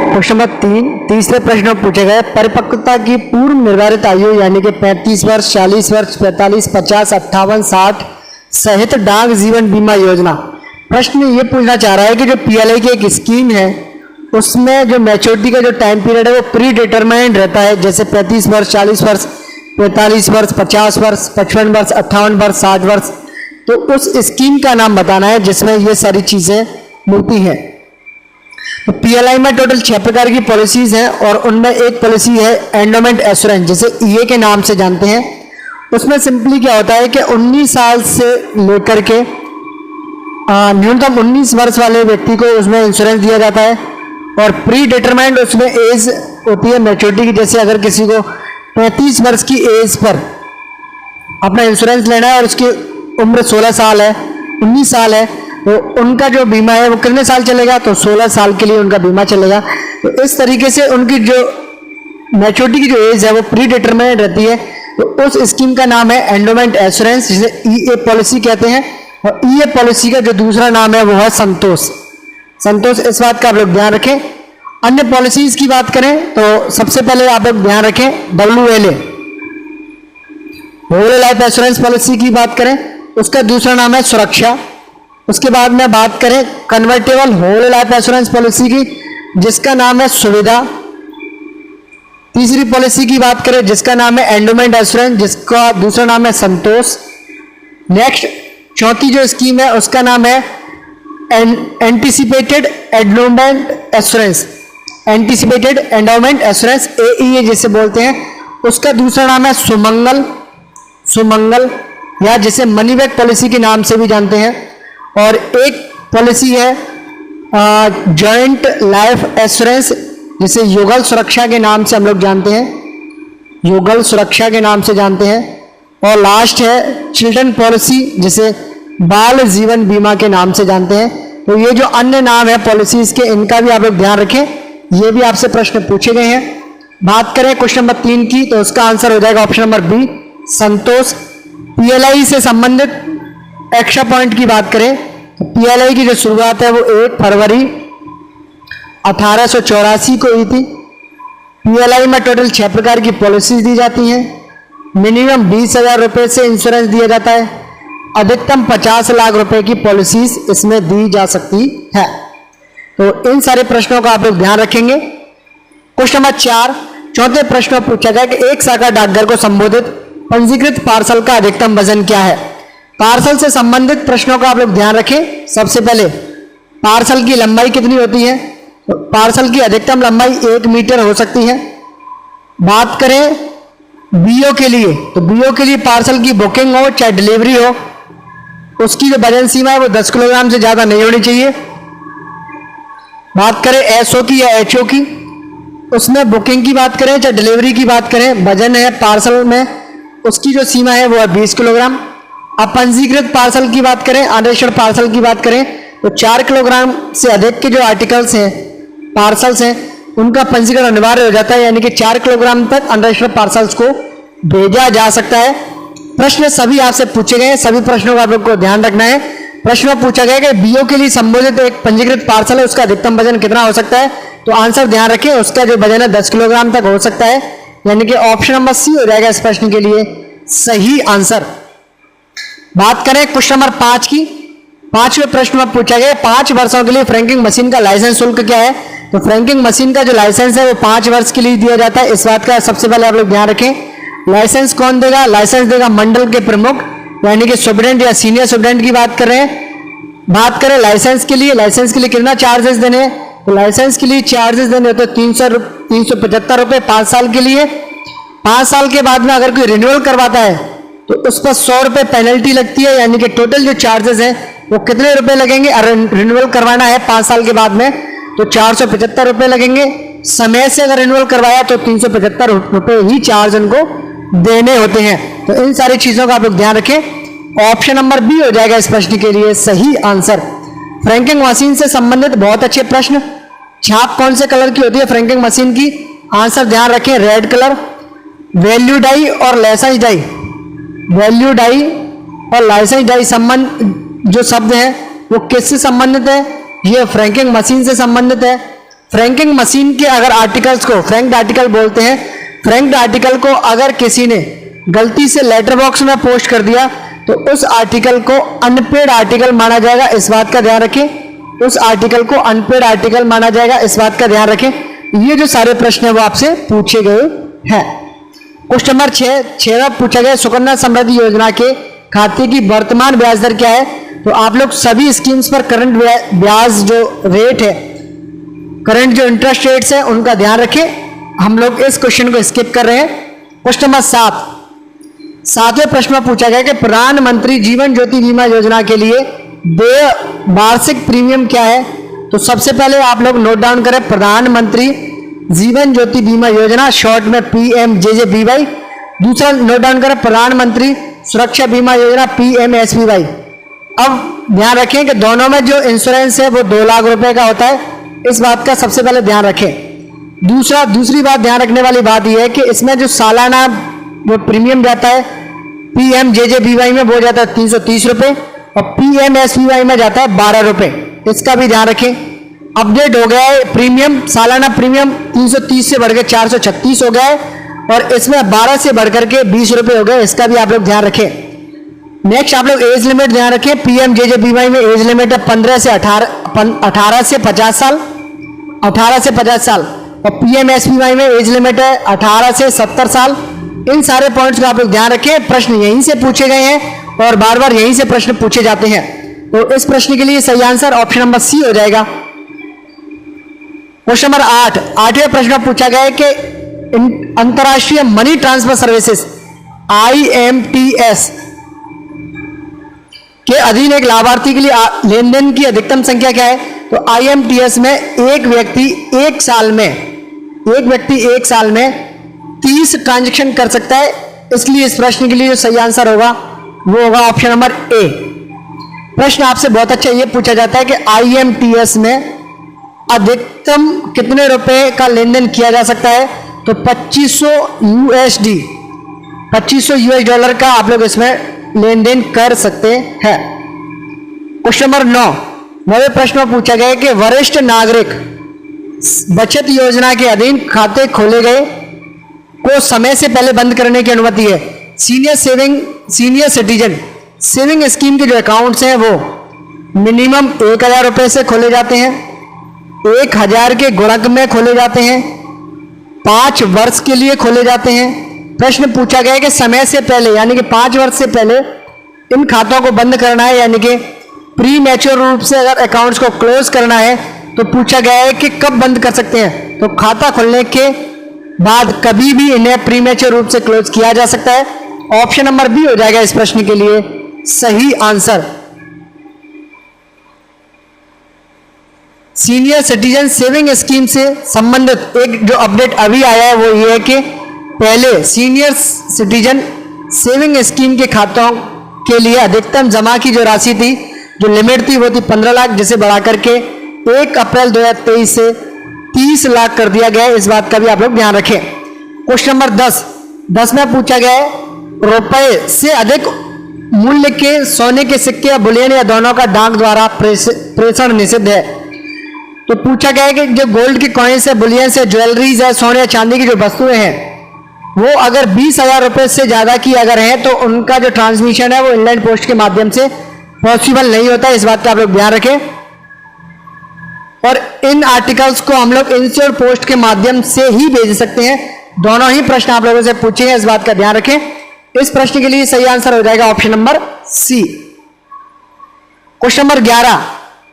Question number 3 तीसरे प्रश्न में पूछे गए परिपक्वता की पूर्व निर्धारित आयु यानी कि 35 वर्ष, 40 वर्ष, 45, 50, 58, 60 सहित डाक जीवन बीमा योजना। प्रश्न ये पूछना चाह रहा है कि जो पीएलआई की एक स्कीम है उसमें जो मैच्योरिटी का जो टाइम पीरियड है वो प्री डिटरमाइंड रहता है, जैसे 35 वर्ष, 40 वर्ष, 45 वर्ष, 50 वर्ष, 55 वर्ष, 58 वर्ष, 60 वर्ष। तो उस स्कीम का नाम बताना है जिसमें ये सारी चीजें मिलती हैं। तो पीएलआई में टोटल 6 प्रकार की पॉलिसीज हैं और उनमें एक पॉलिसी है एंडोमेंट एश्योरेंस, जिसे ईए के नाम से जानते हैं। उसमें सिंपली क्या होता है कि 19 साल से लेकर के न्यूनतम 19 वर्ष वाले व्यक्ति को उसमें इंश्योरेंस दिया जाता है और प्री डिटरमाइंड उसमें एज होती है मैच्योरिटी की। जैसे अगर किसी को 35 वर्ष की एज पर अपना इंश्योरेंस लेना है और उसकी उम्र 16 साल है, 19 साल है, तो उनका जो बीमा है वो कितने साल चलेगा, तो 16 साल के लिए उनका बीमा चलेगा। तो इस तरीके से उनकी जो मैच्योरिटी की जो एज है वो प्री डिटरमाइंड रहती है। तो उस स्कीम का नाम है एंडोमेंट एश्योरेंस, जिसे ईए पॉलिसी कहते हैं। और ईए पॉलिसी का जो दूसरा नाम है वो है संतोष। संतोष, इस बात का आप लोग ध्यान रखें। अन्य पॉलिसीज की बात करें तो सबसे पहले आप लोग ध्यान रखें WLA whole life assurance policy की बात करें, उसका दूसरा नाम है सुरक्षा। उसके बाद में बात करें convertible whole life assurance policy की, जिसका नाम है सुविधा। तीसरी पॉलिसी की बात करें जिसका नाम है एंडोमेंट एश्योरेंस, जिसका दूसरा नाम है संतोष। नेक्स्ट चौथी जो स्कीम है उसका नाम है anticipated endowment assurance, anticipated endowment assurance AEA जिसे बोलते हैं। उसका दूसरा नाम है सुमंगल, सुमंगल या जिसे मनी बैक पॉलिसी के नाम से भी जानते हैं। और एक पॉलिसी है जॉइंट लाइफ एश्योरेंस, जिसे युगल सुरक्षा के नाम से हम लोग जानते हैं, युगल सुरक्षा के नाम से जानते हैं। और लास्ट है चिल्ड्रन पॉलिसी, जिसे बाल जीवन बीमा के नाम से जानते हैं। तो ये जो अन्य नाम है पॉलिसीज के, इनका भी आप लोग ध्यान रखें, ये भी आपसे प्रश्न पूछे गए हैं। बात करें क्वेश्चन नंबर 3 की, तो उसका आंसर हो जाएगा ऑप्शन नंबर बी, संतोष। पीएलआई से संबंधित एक्स्ट्रा पॉइंट की बात करें तो पीएलआई की जो शुरुआत है वो 1 फरवरी 1884 को हुई थी। पीएलआई में टोटल 6 प्रकार की पॉलिसीज दी जाती हैं। मिनिमम 20,000 रुपए से इंश्योरेंस दिया जाता है। अधिकतम 50 लाख रुपए की पॉलिसीज इसमें दी जा सकती है। तो इन सारे प्रश्नों का आप लोग ध्यान रखेंगे। क्वेश्चन नंबर 4 चौथे प्रश्न में पूछा गया कि एक शाखा डाकघर को संबोधित पंजीकृत पार्सल का अधिकतम वजन क्या है। पार्सल से संबंधित प्रश्नों का आप लोग ध्यान रखें। सबसे पहले पार्सल की लंबाई कितनी होती है, तो पार्सल की अधिकतम लंबाई 1 मीटर हो सकती है। बात करें बीओ के लिए, तो बीओ के लिए पार्सल की बुकिंग हो चाहे डिलीवरी हो, उसकी जो वजन सीमा है वो 10 किलोग्राम से ज्यादा नहीं होनी चाहिए। बात करें एसओ की या एचओ की, उसमें बुकिंग की बात करें चाहे डिलीवरी की बात करें, वजन है पार्सल में उसकी जो सीमा है वो है 20 किलोग्राम। अब पंजीकृत पार्सल की बात करें, अनरजिस्टर्ड पार्सल की बात करें तो 4 किलोग्राम से अधिक के जो आर्टिकल्स हैं, पार्सल्स हैं, उनका पंजीकरण अनिवार्य हो जाता है, यानी कि 4 किलोग्राम तक अनरजिस्टर्ड पार्सल्स को भेजा जा सकता है। प्रश्न सभी आपसे पूछे गए हैं, सभी प्रश्नों का आप लोग को ध्यान रखना है। प्रश्न में पूछा गया कि बीओ के लिए संबोधित एक पंजीकृत पार्सल है, उसका अधिकतम वजन कितना हो सकता है, तो आंसर ध्यान रखें, उसका जो वजन है 10 किलोग्राम तक हो सकता है, यानी कि ऑप्शन नंबर सी हो जाएगा इस प्रश्न के लिए सही आंसर। बात करें क्वेश्चन नंबर 5 की, 5वें प्रश्न में पूछा गया 5 वर्षों के लिए फ्रैंकिंग मशीन का लाइसेंस शुल्क क्या है। तो फ्रैंकिंग मशीन का जो लाइसेंस है वो 5 वर्ष के लिए दिया जाता है। इस बात का सबसे पहले आप लोग ध्यान रखें। लाइसेंस कौन देगा, लाइसेंस देगा मंडल के प्रमुख, यानी कि सुप्रिटेंडेंट या सीनियर सुप्रिटेंडेंट की बात कर रहे हैं। बात करें लाइसेंस के लिए, लाइसेंस के लिए कितना चार्जेस देने हैं, तो लाइसेंस के लिए चार्जेस देने होते हैं 375 रुपए 5 साल के लिए। 5 साल के बाद में अगर कोई रिन्यूअल करवाता है तो उस पर 100 रुपए पेनल्टी लगती है, यानी कि टोटल जो चार्जेस हैं वो कितने रुपए लगेंगे। अगर रिन्यूअल करवाना है 5 साल के बाद में तो 475 रुपए लगेंगे। समय से अगर रिन्यूअल करवाया तो 375 रुपए ही चार्ज उनको देने होते हैं। तो इन सारी चीजों का आप लोग ध्यान रखें। ऑप्शन नंबर बी हो जाएगा इस प्रश्न के लिए सही आंसर। फ्रैंकिंग मशीन से संबंधित बहुत अच्छे प्रश्न। छाप कौन से कलर की होती है फ्रैंकिंग मशीन की, आंसर ध्यान रखें रेड कलर। वैल्यू डाई और लाइसेंस डाई, वैल्यू डाई और लाइसेंस डाई संबंध जो शब्द है वो किससे संबंधित है, ये फ्रैंकिंग मशीन से संबंधित है। फ्रैंकिंग मशीन के अगर आर्टिकल्स को फ्रैंक्ड आर्टिकल बोलते हैं, फ्रैंक्ड आर्टिकल को अगर किसी ने गलती से लेटर बॉक्स में पोस्ट कर दिया तो उस आर्टिकल को अनपेड आर्टिकल माना जाएगा, इस बात का ध्यान रखें। उस आर्टिकल को अनपेड आर्टिकल माना जाएगा, इस बात का ध्यान रखें। ये जो सारे प्रश्न है वो आपसे पूछे गए हैं। क्वेश्चन नंबर 6 में पूछा गया सुकन्या समृद्धि योजना के खाते की वर्तमान ब्याज दर क्या है। तो आप लोग सभी स्कीम्स पर करंट ब्याज जो रेट है, करंट जो इंटरेस्ट रेट्स है उनका ध्यान रखें। हम लोग इस क्वेश्चन को स्किप कर रहे हैं। क्वेश्चन नंबर 7वें प्रश्न में पूछा गया कि प्रधानमंत्री जीवन ज्योति बीमा योजना के लिए देय वार्षिक प्रीमियम क्या है। तो सबसे पहले आप लोग नोट डाउन करें, प्रधानमंत्री जीवन ज्योति बीमा योजना, शॉर्ट में PMJJBY। दूसरा नोट डाउन करें, प्रधानमंत्री सुरक्षा बीमा योजना, PMSBY। अब ध्यान रखें कि दोनों में जो इंश्योरेंस है वो 2 लाख रुपए का होता है, इस बात का सबसे पहले ध्यान रखें। दूसरी बात ध्यान रखने वाली बात यह है कि इसमें जो सालाना जो प्रीमियम जाता है PMJJBY में वो जाता है 330 रुपए और PMSBY में जाता है 12 रुपए, इसका भी ध्यान रखें। अपडेट हो गया है प्रीमियम, सालाना प्रीमियम 330 से बढ़कर 436 हो गया है और इसमें 12 से बढ़कर के 20 रुपए हो गए, इसका भी आप लोग ध्यान रखें। नेक्स्ट आप लोग एज लिमिट ध्यान रखें। PMJJBY में एज लिमिट है 18 से 50 साल, 18 से 50 साल और PMSBY में एज लिमिट है 18 से 70 साल। इन सारे पॉइंट्स का आप लोग ध्यान रखें। प्रश्न यहीं से पूछे गए हैं और बार बार यहीं से प्रश्न पूछे जाते हैं। तो इस प्रश्न के लिए सही आंसर ऑप्शन नंबर C हो जाएगा। क्वेश्चन नंबर 8वें प्रश्न में पूछा गया है कि अंतरराष्ट्रीय मनी ट्रांसफर सर्विसेज IMTS के अधीन एक लाभार्थी के लिए लेन देन की अधिकतम संख्या क्या है। तो IMTS में एक व्यक्ति एक साल में 30 ट्रांजैक्शन कर सकता है, इसलिए इस प्रश्न के लिए जो सही आंसर होगा वो होगा ऑप्शन नंबर A। प्रश्न आपसे बहुत अच्छा ये पूछा जाता है कि IMTS में अधिकतम कितने रुपए का लेन देन किया जा सकता है। तो 2500 US डॉलर का आप लोग इसमें लेन देन कर सकते हैं। क्वेश्चन नंबर 9वें प्रश्न में पूछा गया है कि वरिष्ठ नागरिक बचत योजना के अधीन खाते खोले गए को समय से पहले बंद करने की अनुमति है। सीनियर सिटीजन सेविंग स्कीम के जो अकाउंट्स हैं वो मिनिमम 1000 रुपए से खोले जाते हैं, 1000 के गुणक में खोले जाते हैं, 5 वर्ष के लिए खोले जाते हैं। प्रश्न पूछा गया है कि समय से पहले यानी कि 5 वर्ष से पहले इन खातों को बंद करना है, यानी कि प्री मैच्योर रूप से अगर अकाउंट्स को क्लोज करना है तो पूछा गया है कि कब बंद कर सकते हैं। तो खाता खुलने के बाद कभी भी इन्हें प्री मैच्योर रूप से क्लोज किया जा सकता है। ऑप्शन नंबर B हो जाएगा इस प्रश्न के लिए सही answer. Senior citizen saving scheme से संबंधित एक जो अपडेट अभी आया है वो ये है कि पहले सीनियर सिटीजन सेविंग स्कीम के खातों के लिए अधिकतम जमा की जो राशि थी, जो लिमिट थी वो थी 15 लाख, जिसे बढ़ा करके 1 अप्रैल 2023 से 30 लाख कर दिया गया है, इस बात का भी आप लोग ध्यान रखें। क्वेश्चन नंबर 10 में पूछा गया है रुपए से अधिक मूल्य के सोने के सिक्के या बुलियन या दोनों का डाक द्वारा प्रेषण निषिद्ध है। तो पूछा गया है कि जो गोल्ड के कॉइन्स है, बुलियन से, ज्वेलरीज है, सोने या चांदी की जो वस्तुएं हैं वो अगर 20,000 रुपए से ज्यादा की अगर है तो उनका जो ट्रांसमिशन है वो इंलैंड पोस्ट के माध्यम से पॉसिबल नहीं होता, इस बात का आप लोग ध्यान रखें। और इन आर्टिकल्स को हम लोग इंश्योर पोस्ट के माध्यम से ही भेज सकते हैं। दोनों ही प्रश्न आप लोगों से पूछे हैं, इस बात का ध्यान रखें। इस प्रश्न के लिए सही आंसर हो जाएगा option number C। Question number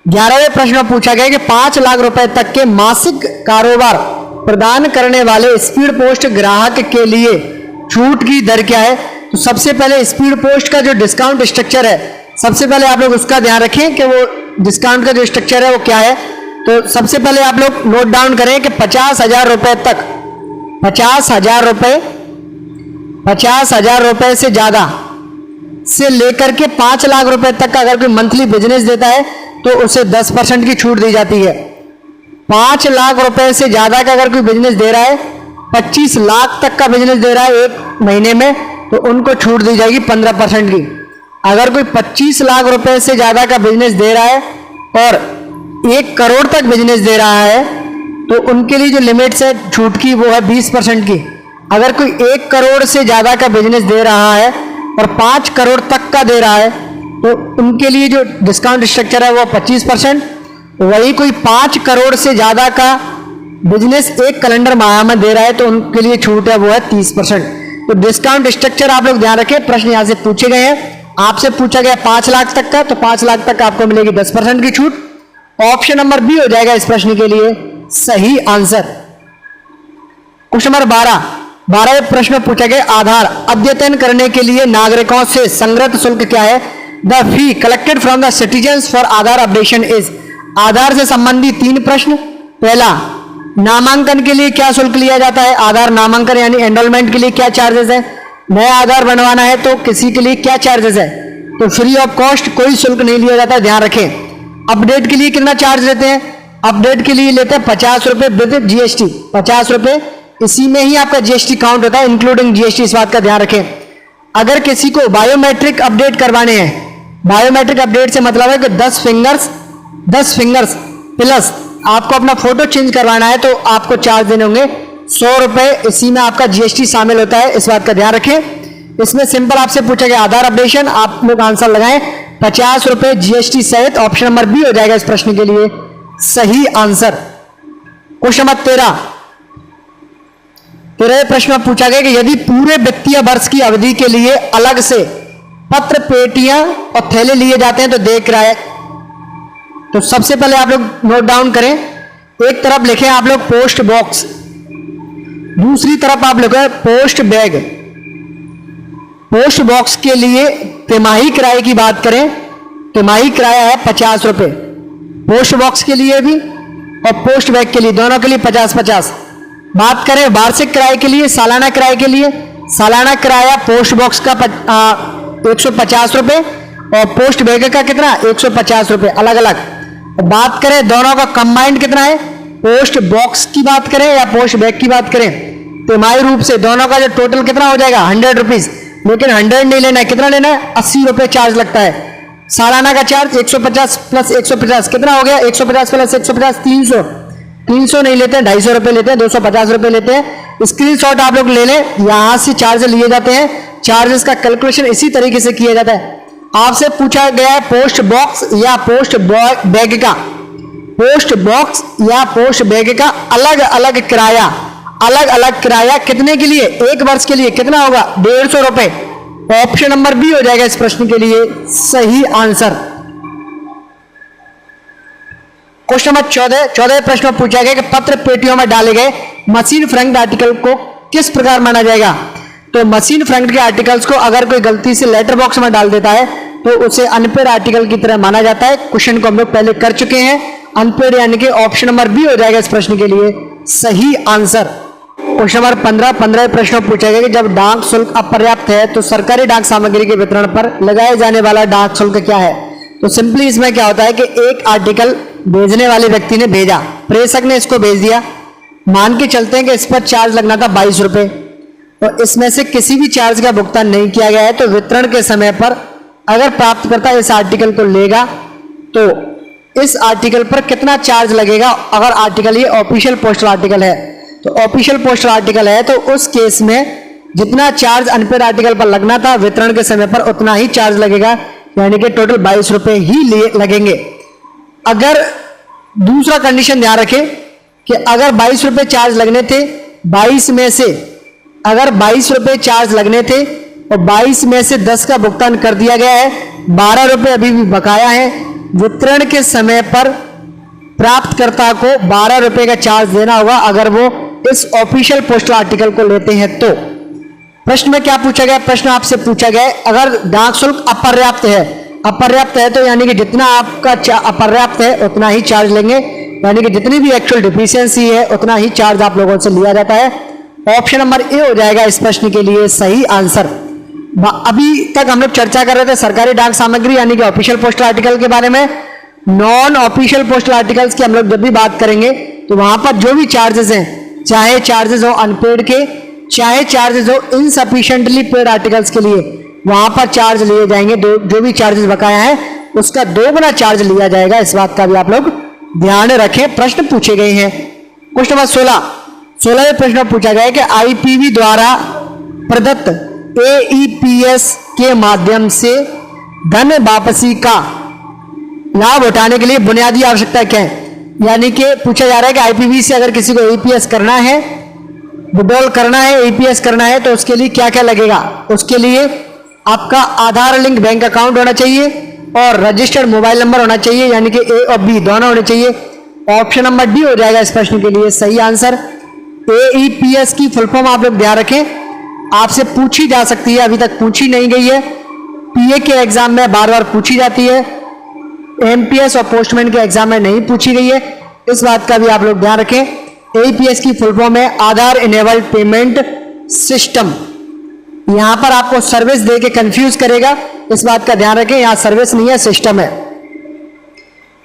11वें प्रश्न में पूछा गया कि 5 लाख रुपए तक के मासिक कारोबार प्रदान करने वाले स्पीड पोस्ट ग्राहक के लिए छूट की दर क्या है। तो सबसे पहले स्पीड पोस्ट का जो डिस्काउंट स्ट्रक्चर है, सबसे पहले आप लोग उसका ध्यान रखें कि वो डिस्काउंट का जो स्ट्रक्चर है वो क्या है। तो सबसे पहले आप लोग नोट डाउन करें कि 50,000 रुपए तक, 50,000 रुपए से ज्यादा से लेकर के 5 लाख रुपए तक का अगर कोई मंथली बिजनेस देता है तो उसे 10% की छूट दी जाती है। 5 लाख रुपए से ज्यादा का अगर कोई बिजनेस दे रहा है, 25 लाख तक का बिजनेस दे रहा है एक महीने में, तो उनको छूट दी जाएगी 15% की। अगर कोई 25 लाख रुपए से ज्यादा का बिजनेस दे रहा है और 1 करोड़ तक बिजनेस दे रहा है तो उनके लिए जो लिमिट्स है छूट की वो है 20% की। अगर कोई 1 करोड़ से ज़्यादा का बिजनेस दे रहा है और 5 करोड़ तक का दे रहा है तो उनके लिए जो डिस्काउंट स्ट्रक्चर है वो 25%। वही कोई 5 करोड़ से ज़्यादा का बिजनेस 1 कैलेंडर माह में दे रहा है तो उनके लिए छूट है वो है 30%। तो डिस्काउंट स्ट्रक्चर आप लोग ध्यान रखें। प्रश्न यहाँ से पूछे गए हैं, आपसे पूछा गया 5 लाख तक का, तो 5 लाख तक आपको मिलेगी 10% की छूट। ऑप्शन नंबर बी हो जाएगा इस प्रश्न के लिए सही आंसर। क्वेश्चन नंबर 12 प्रश्न पूछा गया आधार अद्यतन करने के लिए नागरिकों से संग्रहित शुल्क क्या है? The fee collected from the citizens for Aadhaar updation is. Aadhaar से संबंधित 3 प्रश्न। पहला, नामांकन के लिए क्या शुल्क लिया जाता है? आधार नामांकन यानी एनरोलमेंट के लिए क्या चार्जेस है? नया आधार बनवाना है तो किसी के लिए क्या चार्जेस है? तो फ्री ऑफ कॉस्ट, कोई शुल्क नहीं लिया जाता, ध्यान रखें। अपडेट के लिए कितना चार्ज लेते हैं? अपडेट के लिए लेते हैं 50 रुपए विद जीएसटी, 50 रुपए, इसी में ही आपका जीएसटी काउंट होता है, इंक्लूडिंग जीएसटी, इस बात का ध्यान रखें। अगर किसी को बायोमेट्रिक अपडेट करवाने हैं, बायोमेट्रिक अपडेट से मतलब है कि 10 फिंगर्स प्लस आपको अपना फोटो चेंज करवाना है तो आपको चार्ज देने होंगे 100 रुपए, इसी में आपका जीएसटी शामिल होता है, इस बात का ध्यान रखें। इसमें सिंपल आपसे पूछा गया आधार अपडेशन, आप लोग आंसर लगाएं 50 रुपए जीएसटी सहित। ऑप्शन नंबर बी हो जाएगा इस प्रश्न के लिए सही आंसर। क्वेश्चन नंबर 13 प्रश्न में पूछा गया कि यदि पूरे वित्तीय वर्ष की अवधि के लिए अलग से पत्र, पेटियां और थैले लिए जाते हैं तो देय किराया। तो सबसे पहले आप लोग नोट डाउन करें, एक तरफ लिखें आप लोग पोस्ट बॉक्स, दूसरी तरफ आप लिखें पोस्ट बैग। पोस्ट बॉक्स के लिए तिमाही किराए की बात करें, तिमाही किराया है 50 रुपए, पोस्ट बॉक्स के लिए भी और पोस्ट बैग के लिए, दोनों के लिए 50-50। बात करें वार्षिक किराए के लिए, सालाना किराए के लिए, सालाना किराया पोस्ट बॉक्स का 150 रुपए और पोस्ट बैग का कितना 150 रुपए अलग अलग। बात करें दोनों का कंबाइंड कितना है, पोस्ट बॉक्स की बात करें या पोस्ट बैग की बात करें, तिमाही रूप से दोनों का जो टोटल कितना हो जाएगा 100 रुपीज, लेकिन 100 नहीं लेना है, कितना लेना है 80 रुपए चार्ज लगता है। सालाना का चार्ज 150 प्लस 150 कितना हो गया, 150 प्लस 150 300 नहीं लेते हैं, 250 रुपए लेते हैं, 250 रुपए लेते हैं। स्क्रीनशॉट आप लोग ले लें, यहां से चार्ज लिए जाते हैं, चार्जेस का कैलकुलेशन इसी तरीके से किया जाता है। आपसे पूछा गया है पोस्ट बॉक्स या पोस्ट बैग का, पोस्ट बॉक्स या पोस्ट बैग का अलग अलग किराया कितने के लिए, 1 वर्ष के लिए कितना होगा 150 रुपए। ऑप्शन नंबर बी हो जाएगा इस प्रश्न के लिए सही आंसर। क्वेश्चन नंबर 14 प्रश्न में पूछा गया कि पत्र पेटियों में डाले गए मशीन फ्रंट आर्टिकल को किस प्रकार माना जाएगा? तो मशीन फ्रंट के आर्टिकल्स को अगर कोई गलती से लेटर बॉक्स में डाल देता है तो उसे अनपेड आर्टिकल की तरह माना जाता है। क्वेश्चन को हम लोग पहले कर चुके हैं, अनपेड यानी कि ऑप्शन नंबर बी हो जाएगा इस प्रश्न के लिए सही आंसर। क्वेश्चन नंबर 15 प्रश्न पूछा गया कि जब डाक शुल्क अपर्याप्त है तो सरकारी डाक सामग्री के वितरण पर लगाए जाने वाला डाक शुल्क क्या है? तो सिंपली इसमें क्या होता है कि एक आर्टिकल भेजने वाले व्यक्ति ने भेजा, प्रेषक ने इसको भेज दिया, मान के चलते हैं कि इस पर चार्ज लगना था 22 रुपए और इसमें से किसी भी चार्ज का भुगतान नहीं किया गया है, तो वितरण के समय पर अगर प्राप्तकर्ता इस आर्टिकल को लेगा तो इस आर्टिकल पर कितना चार्ज लगेगा? अगर आर्टिकल ये ऑफिशियल पोस्टल आर्टिकल है, तो ऑफिशियल पोस्टल आर्टिकल है तो उस केस में जितना चार्ज अनपेड आर्टिकल पर लगना था वितरण के समय पर उतना ही चार्ज लगेगा, यानी कि टोटल 22 रुपए ही लगेंगे। अगर दूसरा कंडीशन ध्यान रखें कि अगर 22 रुपए चार्ज लगने थे, 22 में से अगर 22 रुपए चार्ज लगने थे और 22 में से 10 का भुगतान कर दिया गया है, 12 रुपए अभी भी बकाया है, वितरण के समय पर प्राप्तकर्ता को 12 रुपए का चार्ज देना होगा अगर वो इस ऑफिशियल पोस्टल आर्टिकल को लेते हैं तो। प्रश्न में क्या पूछा गया? प्रश्न आपसे पूछा गया अगर डाक शुल्क अपर्याप्त है तो यानी कि जितना आपका अपर्याप्त है उतना ही चार्ज लेंगे, यानी कि जितनी भी एक्चुअल डिफिशियंसी है उतना ही चार्ज आप लोगों से लिया जाता है। ऑप्शन नंबर ए हो जाएगा इस प्रश्न के लिए सही आंसर। अभी तक हम लोग चर्चा कर रहे थे सरकारी डाक सामग्री यानी कि ऑफिशियल पोस्टल आर्टिकल के बारे में। नॉन ऑफिशियल पोस्टल आर्टिकल्स की हम लोग जब भी बात करेंगे तो वहां पर जो भी चार्जेस हैं, चाहे चार्जेस हो अनपेड के, चाहे चार्जेस हो इनसफिशिएंटली पेड आर्टिकल्स के लिए, वहां पर चार्ज लिए जाएंगे। जो भी चार्जेस बकाया है उसका 2 गुना चार्ज लिया जाएगा, इस बात का भी आप लोग ध्यान रखें। प्रश्न पूछे गए हैं क्वेश्चन नंबर 16वें प्रश्न में पूछा गया है कि आईपीवी द्वारा प्रदत्त एईपीएस के माध्यम से धन वापसी का लाभ उठाने के लिए बुनियादी आवश्यकता क्या है। यानी कि पूछा जा रहा है कि आईपीवी से अगर किसी को एईपीएस करना है, विड्रॉल करना है, एईपीएस करना है, तो उसके लिए क्या क्या लगेगा। उसके लिए आपका आधार लिंक बैंक अकाउंट होना चाहिए और रजिस्टर्ड मोबाइल नंबर होना चाहिए, यानी कि ए और बी दोनों होने चाहिए। ऑप्शन नंबर डी हो जाएगा इस प्रश्न के लिए सही आंसर। एईपीएस की फुल फॉर्म आप लोग ध्यान रखें, आपसे पूछी जा सकती है, अभी तक पूछी नहीं गई है। पीए के एग्जाम में बार बार पूछी जाती है, एमपीएस और पोस्टमैन के एग्जाम में नहीं पूछी गई है, इस बात का भी आप लोग ध्यान रखें। एईपीएस की फुल फॉर्म है आधार इनेबल्ड पेमेंट सिस्टम। यहां पर आपको सर्विस दे के कंफ्यूज करेगा, इस बात का ध्यान रखें, यहां सर्विस नहीं है, सिस्टम है।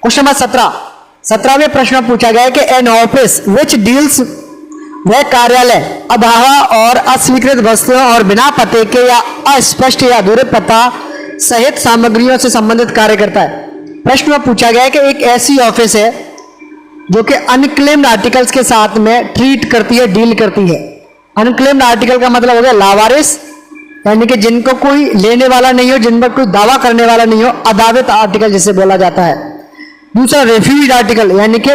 क्वेश्चन नंबर 17वें प्रश्न में पूछा गया है कि एन ऑफिस विच डील्स, वह कार्यालय अभावा और अस्वीकृत वस्तुओं और बिना पते के या अस्पष्ट या अधूरे पता सहित सामग्रियों से संबंधित कार्य करता है। प्रश्न में पूछा गया है कि एक ऐसी ऑफिस है जो कि अनक्लेम्ड आर्टिकल्स के साथ में ट्रीट करती है, डील करती है। अनक्लेम्ड आर्टिकल का मतलब हो गया लावारिस, यानी कि जिनको कोई लेने वाला नहीं हो, जिन पर कोई दावा करने वाला नहीं हो, अदावित आर्टिकल जिसे बोला जाता है। दूसरा रेफ्यूज आर्टिकल, यानी कि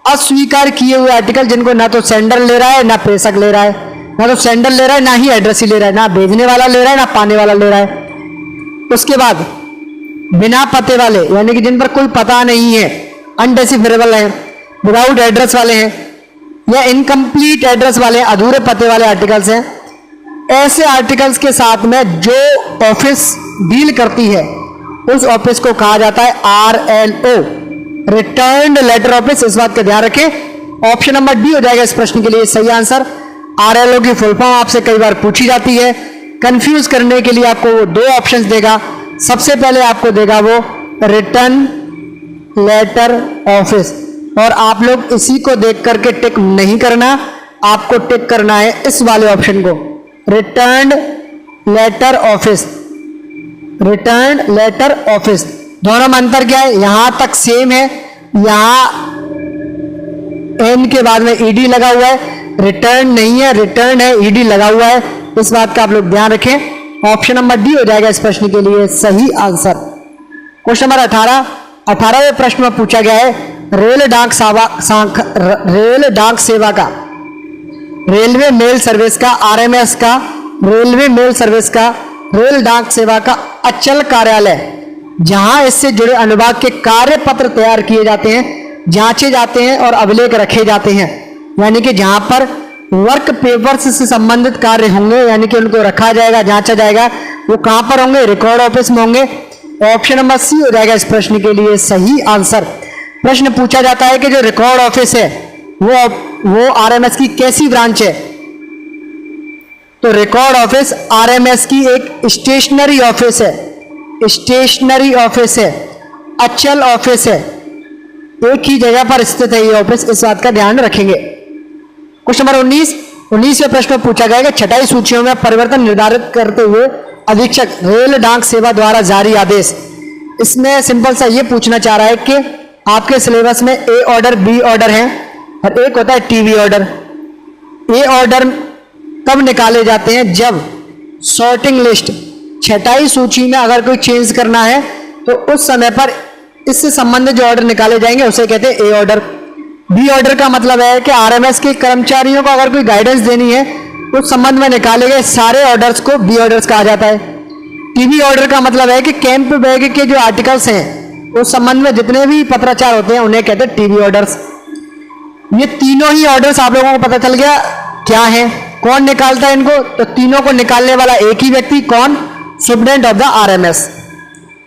अस्वीकार किए हुए आर्टिकल, जिनको ना तो सेंडर ले रहा है ना प्रेषक ले रहा है, ना तो सेंडर ले रहा है ना ही एड्रेस ही ले रहा है, ना भेजने वाला ले रहा है ना पाने वाला ले रहा है। उसके बाद बिना पते वाले, यानी कि जिन पर कोई पता नहीं है, अनडेसिफरेबल है, विदाउट एड्रेस वाले हैं, या इनकम्प्लीट एड्रेस वाले, अधूरे पते वाले आर्टिकल्स हैं। ऐसे आर्टिकल्स के साथ में जो ऑफिस डील करती है उस ऑफिस को कहा जाता है आरएलओ, रिटर्न्ड लेटर ऑफिस। इस बात का ध्यान रखें। ऑप्शन नंबर डी हो जाएगा इस प्रश्न के लिए सही आंसर। आरएलओ की फुल फॉर्म आपसे कई बार पूछी जाती है, कंफ्यूज करने के लिए आपको वो दो ऑप्शंस देगा। सबसे पहले आपको देगा वो रिटर्न लेटर ऑफिस, और आप लोग इसी को देख करके टिक नहीं करना, आपको टिक करना है इस वाले ऑप्शन को, return letter office. Return letter office, दोनों में अंतर क्या है, यहां तक सेम है, यहां एन के बाद में ईडी लगा हुआ है, रिटर्न नहीं है, रिटर्न है, ईडी लगा हुआ है। इस बात का आप लोग ध्यान रखें। ऑप्शन नंबर डी हो जाएगा इस प्रश्न के लिए सही आंसर। क्वेश्चन नंबर 18वें प्रश्न में पूछा गया है रेल डाक सेवा का, रेलवे मेल सर्विस का, आरएमएस का, रेलवे मेल सर्विस का, रेल डाक सेवा का अचल कार्यालय, जहां इससे जुड़े अनुभाग के कार्य पत्र तैयार किए जाते हैं, जांचे जाते हैं और अभिलेख रखे जाते हैं। यानी कि जहां पर वर्क पेपर्स से संबंधित कार्य होंगे, यानी कि उनको रखा जाएगा, जांचा जाएगा, वो कहां पर होंगे, रिकॉर्ड ऑफिस में होंगे। ऑप्शन नंबर सी हो जाएगा इस प्रश्न के लिए सही आंसर। प्रश्न पूछा जाता है कि जो रिकॉर्ड ऑफिस है वो आरएमएस की कैसी ब्रांच है। तो रिकॉर्ड ऑफिस आरएमएस की एक स्टेशनरी ऑफिस है, स्टेशनरी ऑफिस है, अचल ऑफिस है, एक ही जगह पर स्थित है ये ऑफिस, इस बात का ध्यान रखेंगे। क्वेश्चन नंबर 19वें प्रश्न में पूछा गया कि छटाई सूचियों में परिवर्तन निर्धारित करते हुए अधीक्षक रेल डाक सेवा द्वारा जारी आदेश। इसमें सिंपल सा ये पूछना चाह रहा है कि आपके सिलेबस में ए ऑर्डर, बी ऑर्डर है और एक होता है टीवी ऑर्डर। ए ऑर्डर कब निकाले जाते हैं, जब सॉर्टिंग लिस्ट, छटाई सूची में अगर कोई चेंज करना है तो उस समय पर इससे संबंधित जो ऑर्डर निकाले जाएंगे उसे कहते हैं ए ऑर्डर। बी ऑर्डर का मतलब है कि आरएमएस के कर्मचारियों को अगर कोई गाइडेंस देनी है उस संबंध में निकाले गए सारे ऑर्डर्स को बी ऑर्डर्स कहा जाता है। टीवी ऑर्डर का मतलब है कि कैंप बैग के जो आर्टिकल्स हैं उस संबंध में जितने भी पत्राचार होते हैं उन्हें कहते हैं टीवी ऑर्डर्स। ये तीनों ही ऑर्डर्स आप लोगों को पता चल गया क्या है, कौन निकालता है इनको। तो तीनों को निकालने वाला एक ही व्यक्ति, कौन, superintendent of the RMS.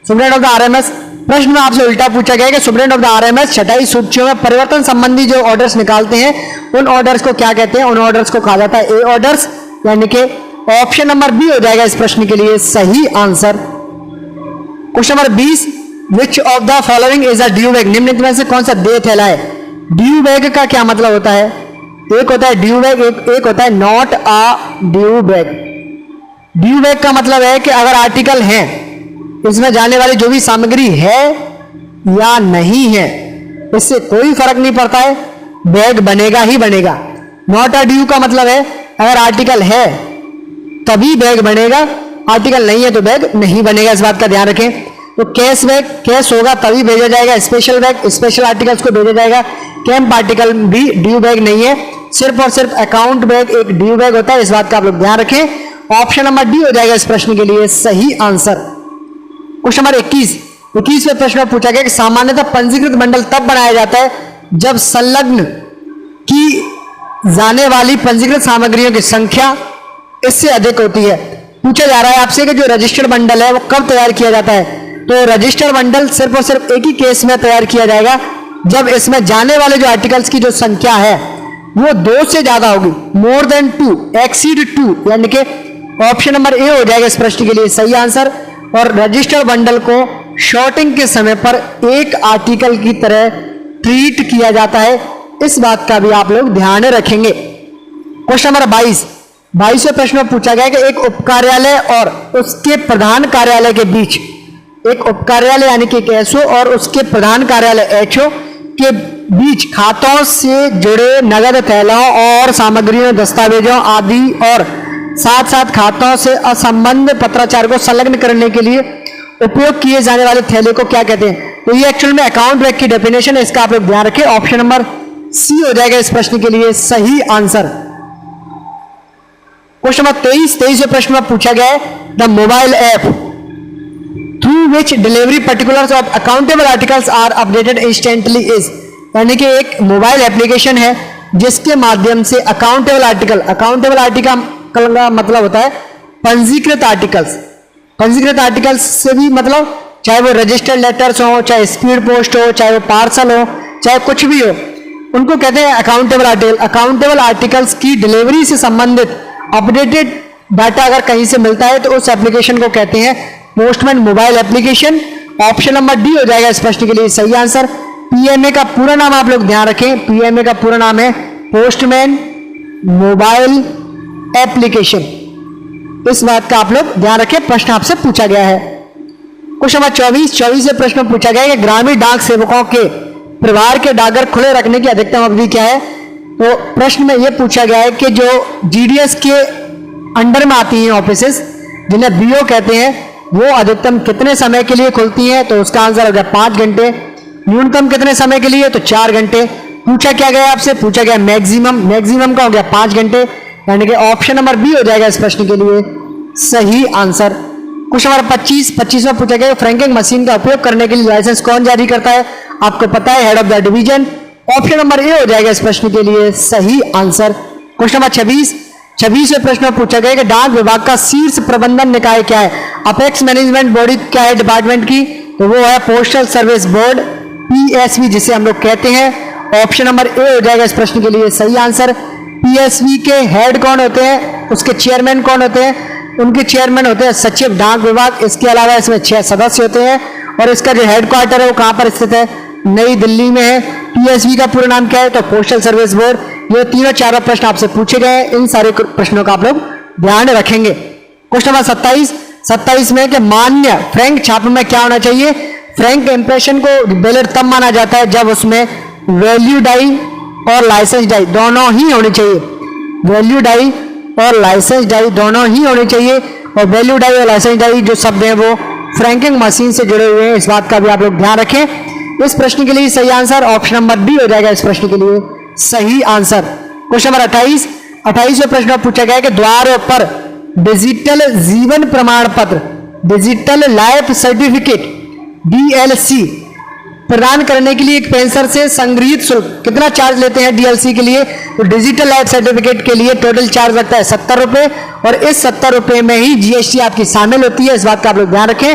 Superintendent of the RMS. प्रश्न में आपसे उल्टा पूछा गया कि सुप्रीडेंट ऑफ द आरएमएस छटाई सूचियों में परिवर्तन संबंधी जो ऑर्डर्स निकालते हैं उन ऑर्डर्स को क्या कहते हैं, उन ऑर्डर्स को कहा जाता है ए ऑर्डर्स। यानी कि ऑप्शन नंबर बी हो जाएगा इस प्रश्न के लिए सही answer. Question number 20, which of the following is a due bag, निम्नलिखित में से कौन सा देय थैला है। ड्यू बैग का क्या मतलब होता है, एक होता है ड्यू बैग, एक होता है not a due bag. Due bag का मतलब है कि अगर आर्टिकल है, इसमें जाने वाली जो भी सामग्री है या नहीं है, इससे कोई फर्क नहीं पड़ता है, बैग बनेगा ही बनेगा। नॉट अ ड्यू का मतलब है अगर आर्टिकल है तभी बैग बनेगा, आर्टिकल नहीं है तो बैग नहीं बनेगा, इस बात का ध्यान रखें। तो कैश बैग कैश होगा तभी भेजा जाएगा, स्पेशल बैग स्पेशल आर्टिकल्स को भेजा जाएगा, कैंप आर्टिकल भी ड्यू बैग नहीं है, सिर्फ और सिर्फ अकाउंट बैग एक ड्यू बैग होता है, इस बात का आप लोग ध्यान रखें। ऑप्शन नंबर डी हो जाएगा इस प्रश्न के लिए सही आंसर। क्वेश्चन नंबर 21वें प्रश्न में पूछा गया कि सामान्यतः पंजीकृत बंडल तब बनाया जाता है जब संलग्न की जाने वाली पंजीकृत सामग्रियों की संख्या इससे अधिक होती है। पूछा जा रहा है आपसे कि जो रजिस्टर्ड बंडल है वो कब तैयार किया जाता है, तो रजिस्टर्ड बंडल सिर्फ और सिर्फ एक ही केस में तैयार किया जाएगा जब इसमें जाने वाले जो आर्टिकल्स की जो संख्या है वो 2 से ज्यादा होगी, मोर देन 2, एक्सीड 2, यानी कि ऑप्शन नंबर ए हो जाएगा इस प्रश्न के लिए सही आंसर। और रजिस्टर्ड बंडल को शॉर्टिंग के समय पर एक आर्टिकल की तरह ट्रीट किया जाता है, इस बात का भी आप लोग ध्यान रखेंगे। क्वेश्चन नंबर 22वें प्रश्न में पूछा गया कि एक उप कार्यालय और उसके प्रधान कार्यालय के बीच, एक उप कार्यालय यानी कि एसओ और उसके प्रधान कार्यालय एचओ के बीच खातों से जुड़े नगद थैलों और सामग्रियों दस्तावेजों आदि और साथ साथ खातों से असंबद्ध पत्राचार को संलग्न करने के लिए उपयोग किए जाने वाले थैले को क्या कहते हैं। तो ये एक्चुअल में अकाउंट बैग की डेफिनेशन है, इसका आप लोग ध्यान रखें। ऑप्शन नंबर सी हो जाएगा इस प्रश्न के लिए सही आंसर। क्वेश्चन नंबर 23वें प्रश्न में पूछा गया है the mobile app through which delivery particulars of accountable articles are updated instantly is, यानी कि एक मोबाइल एप्लीकेशन है जिसके माध्यम से अकाउंटेबल आर्टिकल का मतलब होता है पंजीकृत आर्टिकल्स से भी मतलब चाहे वो रजिस्टर्ड लेटर्स हो, चाहे स्पीड पोस्ट हो, चाहे वो पार्सल हो, चाहे कुछ भी हो, उनको कहते हैं अकाउंटेबल आर्टिकल। अकाउंटेबल आर्टिकल्स की डिलीवरी से संबंधित अपडेटेड डाटा अगर कहीं से मिलता है तो उस एप्लीकेशन को कहते हैं postman mobile application. Option number D हो जाएगा इस प्रश्न के लिए सही आंसर। पीएमए का पूरा नाम आप लोग ध्यान रखें, पीएमए का पूरा नाम है पोस्टमैन मोबाइल एप्लीकेशन, इस बात का आप लोग ध्यान रखें, प्रश्न आपसे पूछा गया है। क्वेश्चन नंबर 24वें प्रश्न में पूछा गया है कि ग्रामीण डाक सेवकों के प्रभार के डाकघर खुले रखने की अधिकतम अवधि क्या है। तो प्रश्न में यह पूछा गया है कि जो जीडीएस के अंडर में आती हैं ऑफिसेस जिन्हें बीओ कहते हैं वो अधिकतम कितने समय के लिए खुलती हैं, तो उसका आंसर हो गया 5 घंटे। न्यूनतम कितने समय के लिए, तो 4 घंटे। पूछा क्या गया आपसे, पूछा गया मैक्सिमम का हो गया 5 घंटे, यानी कि ऑप्शन नंबर बी हो जाएगा इस प्रश्न के लिए सही आंसर। क्वेश्चन नंबर 25 में पूछा गया फ्रैंकिंग मशीन का उपयोग करने के लिए लाइसेंस कौन जारी करता है, आपको पता है head of the division. Option number A हो जाएगा इस प्रश्न के लिए सही आंसर। क्वेश्चन नंबर 26वें प्रश्न में पूछा गया कि डाक विभाग का शीर्ष प्रबंधन निकाय क्या है, अपेक्स मैनेजमेंट बॉडी क्या है डिपार्टमेंट की, तो वो है पोस्टल सर्विस बोर्ड पीएसबी जिसे हम लोग कहते हैं। ऑप्शन नंबर ए हो जाएगा इस प्रश्न के लिए सही आंसर। पीएसबी के हेड कौन होते हैं, उसके चेयरमैन कौन होते हैं, उनके चेयरमैन होते हैं सचिव डाक विभाग। इसके अलावा इसमें 6 सदस्य होते हैं और इसका जो हेडक्वार्टर है वो कहां पर स्थित है, नई दिल्ली में है। पीएसबी का पूरा नाम क्या है, तो पोस्टल सर्विस बोर्ड। ये तीनों चारों प्रश्न आपसे पूछे गए हैं, इन सारे प्रश्नों का आप लोग ध्यान रखेंगे। क्वेश्चन नंबर 27 में कि मान्य फ्रैंक छापे में क्या होना चाहिए। फ्रैंक इंप्रेशन को बैलेट तब माना जाता है जब उसमें वैल्यू डाई और लाइसेंस डाई दोनों ही होनी चाहिए, वैल्यू डाई और लाइसेंस डाई दोनों ही होनी चाहिए। और वैल्यू डाई और लाइसेंस डाई जो शब्द हैं वो फ्रैंकिंग मशीन से जुड़े हुए हैं, इस बात का भी आप लोग ध्यान रखें। इस प्रश्न के लिए सही आंसर ऑप्शन नंबर डी हो जाएगा इस प्रश्न के लिए सही आंसर। क्वेश्चन नंबर 28वें प्रश्न में पूछा गया कि द्वारों पर डिजिटल जीवन प्रमाण पत्र, डिजिटल लाइफ सर्टिफिकेट डीएलसी प्रदान करने के लिए एक पेंशन से संग्रहित शुल्क कितना चार्ज लेते हैं डीएलसी के लिए। तो डिजिटल लाइफ सर्टिफिकेट के लिए टोटल चार्ज लगता है 70 रुपए और इस 70 रुपए में ही जीएसटी आपकी शामिल होती है, इस बात का आप लोग ध्यान रखें।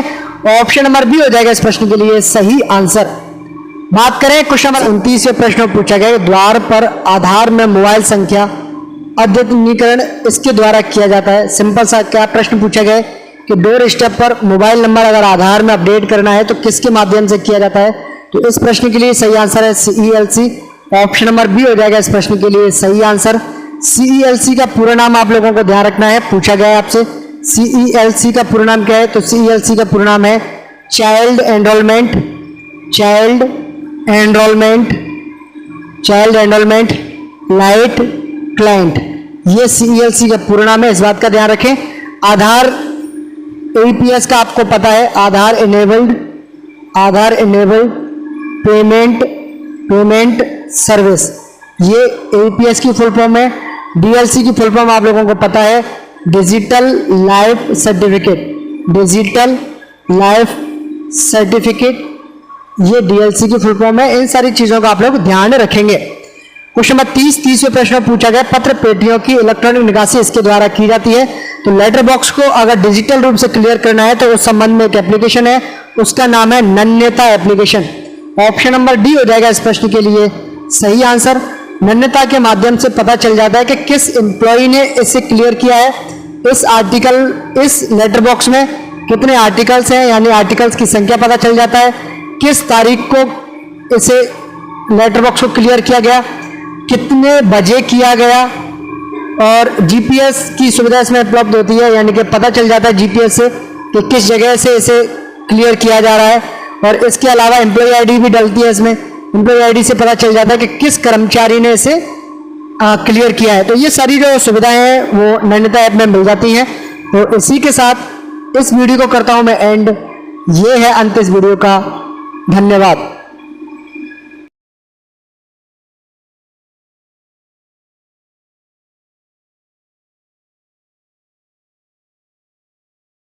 ऑप्शन नंबर बी हो जाएगा इस प्रश्न के लिए सही आंसर। बात करें क्वेश्चन नंबर 29वें प्रश्न में पूछा गया द्वार पर आधार में मोबाइल संख्या अद्यतनीकरण इसके द्वारा किया जाता है। सिंपल सा क्या प्रश्न पूछा गया कि डोर स्टेप पर मोबाइल नंबर अगर आधार में अपडेट करना है तो किसके माध्यम से किया जाता है। तो इस प्रश्न के लिए सही आंसर है सीईएलसी। ऑप्शन नंबर बी हो जाएगा इस प्रश्न के लिए सही आंसर। सीईएलसी का पूरा नाम आप लोगों को ध्यान रखना है, पूछा गया है आपसे सीईएलसी का पूरा नाम क्या है। तो सीईएलसी का पूरा नाम है child enrolment child enrolment light client, ये CELC का पूरा नाम है, इस बात का ध्यान रखें। आधार APS का आपको पता है, आधार इनेबल्ड पेमेंट सर्विस, ये APS की फुल फॉर्म है। DLC की फुल फॉर्म आप लोगों को पता है, डिजिटल लाइफ सर्टिफिकेट, ये DLC की फुल फॉर्म है। इन सारी चीजों का आप लोग ध्यान रखेंगे। क्वेश्चन नंबर 30वें प्रश्न में पूछा गया, पत्र पेटियों की इलेक्ट्रॉनिक निकासी इसके द्वारा की जाती है। तो लेटर बॉक्स को अगर डिजिटल रूप से क्लियर करना है तो उस संबंध में एक एप्लीकेशन है, उसका नाम है नन्यता एप्लीकेशन। ऑप्शन नंबर डी हो जाएगा इस प्रश्न के लिए सही आंसर। नन्यता के माध्यम से पता चल जाता है कि किस एम्प्लॉय ने इसे क्लियर किया है। इस लेटर बॉक्स में कितने आर्टिकल्स हैं, यानी आर्टिकल्स की संख्या पता चल जाता है, किस तारीख को इसे लेटर बॉक्स को क्लियर किया गया, कितने बजे किया गया, और GPS की सुविधा इसमें उपलब्ध होती है, यानी कि पता चल जाता है GPS से कि किस जगह से इसे क्लियर किया जा रहा है। और इसके अलावा एम्प्लॉय ID भी डलती है इसमें, एम्प्लॉय ID से पता चल जाता है कि किस कर्मचारी ने इसे क्लियर किया है। तो ये सारी जो सुविधाएं हैं वो नन्यता ऐप में मिल जाती हैं। तो इसी के साथ इस वीडियो को करता हूं मैं एंड। ये है अंत इस वीडियो का। धन्यवाद।